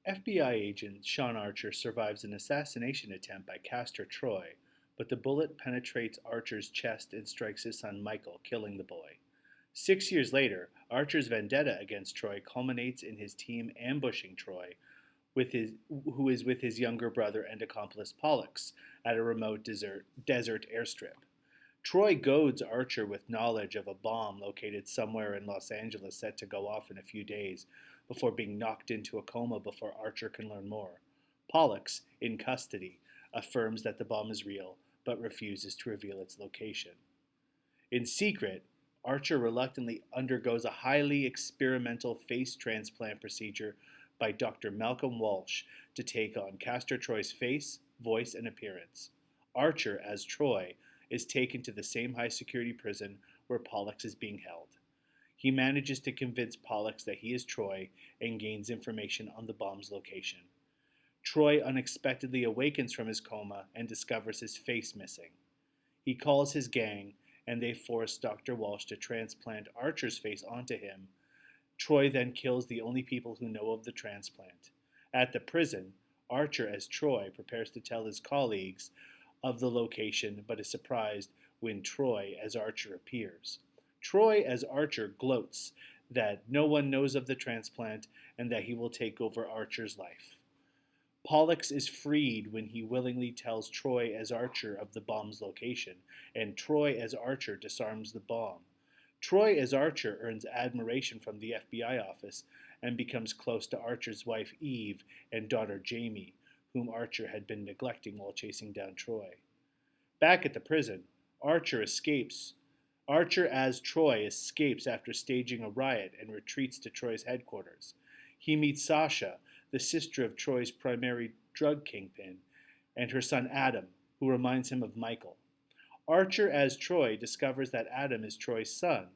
FBI agent Sean Archer survives an assassination attempt by Castor Troy, but the bullet penetrates Archer's chest and strikes his son Michael, killing the boy. 6 years later, Archer's vendetta against Troy culminates in his team ambushing Troy, who is with his younger brother and accomplice Pollux at a remote desert airstrip. Troy goads Archer with knowledge of a bomb located somewhere in Los Angeles set to go off in a few days before being knocked into a coma before Archer can learn more. Pollux, in custody, affirms that the bomb is real but refuses to reveal its location. In secret, Archer reluctantly undergoes a highly experimental face transplant procedure by Dr. Malcolm Walsh to take on Castor Troy's face, voice, and appearance. Archer, as Troy, is taken to the same high security prison where Pollux is being held. He manages to convince Pollux that he is Troy and gains information on the bomb's location. Troy unexpectedly awakens from his coma and discovers his face missing. He calls his gang, and they force Dr. Walsh to transplant Archer's face onto him. Troy then kills the only people who know of the transplant. At the prison, Archer, as Troy, prepares to tell his colleagues of the location, but is surprised when Troy, as Archer, appears. Troy, as Archer, gloats that no one knows of the transplant and that he will take over Archer's life. Pollux is freed when he willingly tells Troy as Archer of the bomb's location, and Troy as Archer disarms the bomb. Troy as Archer earns admiration from the FBI office and becomes close to Archer's wife Eve and daughter Jamie, whom Archer had been neglecting while chasing down Troy. Back at the prison, Archer as Troy escapes after staging a riot and retreats to Troy's headquarters. He meets Sasha, the sister of Troy's primary drug kingpin, and her son Adam, who reminds him of Michael. Archer as Troy discovers that Adam is Troy's son.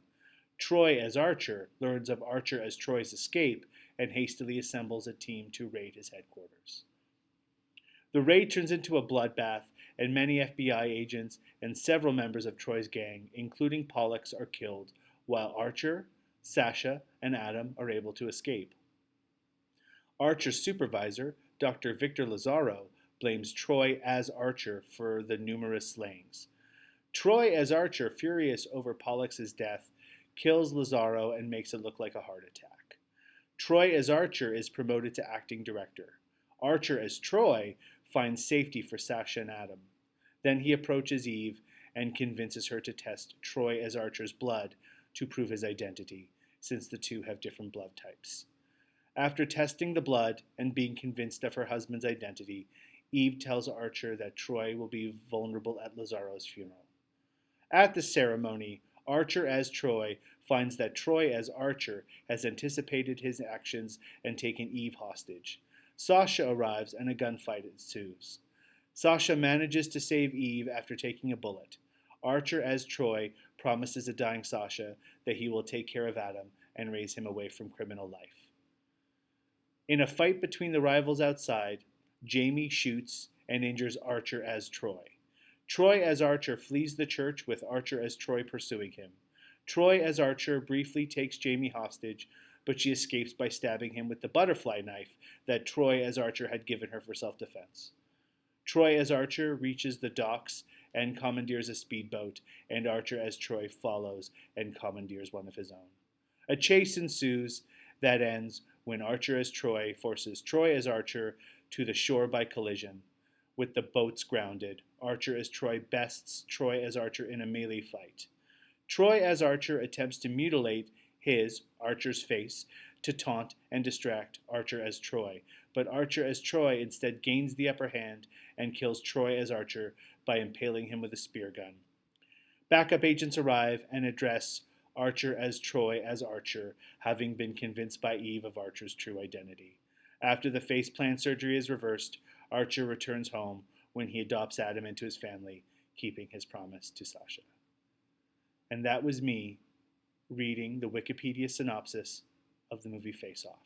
Troy as Archer learns of Archer as Troy's escape and hastily assembles a team to raid his headquarters. The raid turns into a bloodbath, and many FBI agents and several members of Troy's gang, including Pollux, are killed, while Archer, Sasha, and Adam are able to escape. Archer's supervisor, Dr. Victor Lazaro, blames Troy as Archer for the numerous slayings. Troy as Archer, furious over Pollux's death, kills Lazaro and makes it look like a heart attack. Troy as Archer is promoted to acting director. Archer as Troy finds safety for Sasha and Adam. Then he approaches Eve and convinces her to test Troy as Archer's blood to prove his identity, since the two have different blood types. After testing the blood and being convinced of her husband's identity, Eve tells Archer that Troy will be vulnerable at Lazaro's funeral. At the ceremony, Archer as Troy finds that Troy as Archer has anticipated his actions and taken Eve hostage. Sasha arrives and a gunfight ensues. Sasha manages to save Eve after taking a bullet. Archer as Troy promises a dying Sasha that he will take care of Adam and raise him away from criminal life. In a fight between the rivals outside, Jamie shoots and injures Archer as Troy. Troy as Archer flees the church with Archer as Troy pursuing him. Troy as Archer briefly takes Jamie hostage, but she escapes by stabbing him with the butterfly knife that Troy as Archer had given her for self-defense. Troy as Archer reaches the docks and commandeers a speedboat, and Archer as Troy follows and commandeers one of his own. A chase ensues that ends when Archer as Troy forces Troy as Archer to the shore by collision. With the boats grounded, Archer as Troy bests Troy as Archer in a melee fight. Troy as Archer attempts to mutilate Archer's face, to taunt and distract Archer as Troy, but Archer as Troy instead gains the upper hand and kills Troy as Archer by impaling him with a spear gun. Backup agents arrive and address Archer as Troy as Archer, having been convinced by Eve of Archer's true identity. After the faceplant surgery is reversed, Archer returns home when he adopts Adam into his family, keeping his promise to Sasha. And that was me reading the Wikipedia synopsis of the movie Face Off.